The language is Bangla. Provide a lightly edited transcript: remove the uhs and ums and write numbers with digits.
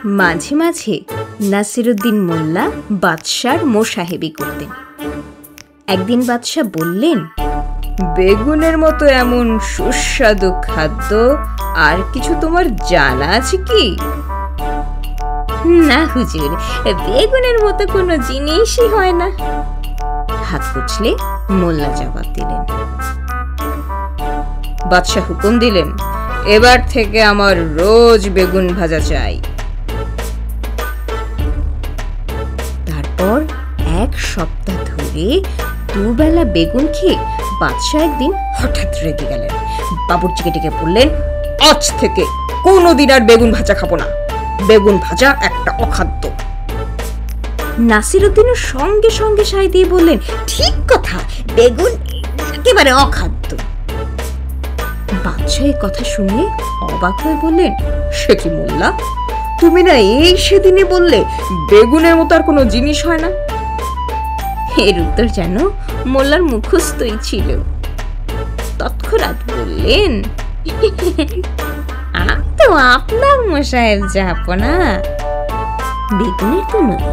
মাঝে মাঝে নাসিরুদ্দিন মোল্লা বাদশার মোসাহেবি করতেন। একদিন বাদশা বললেন, বেগুনের মতো এমন সুস্বাদু খাদ্য আর কিছু তোমার জানা আছে কি? না হুজুর, বেগুনের মতো কোনো জিনিসই হয় না, হাত কুচলে মোল্লা জবাব দিলেন। বাদশা হুকুম দিলেন, এবার থেকে আমার রোজ বেগুন ভাজা চাই। তারপর এক সপ্তাহ ধরে দুবেলা বেগুন খেয়ে বাদশা একদিন হঠাৎ রেগে গেলেন। বাবুর্চিকে ডেকে বললেন, আজ থেকে কোনোদিন আর বেগুন ভাজা খাবো না, বেগুন ভাজা একটা অখাদ্য। নাসিরুদ্দিনের সঙ্গে সঙ্গে সায় দিয়ে বললেন, ঠিক কথা, বেগুন একেবারে অখাদ্য। বাদশা এই কথা শুনে অবাক হয়ে বললেন, সে কি মোল্লা, তুমি না এই সেদিনে বললে বেগুনের মতো আর কোনো জিনিস হয় না? এর উত্তর যেন মোল্লার মুখস্থই ছিল। তৎক্ষণাৎ বললেন, তো আপনার মোসাহেব যাবো না, বেগুনের তো নয়,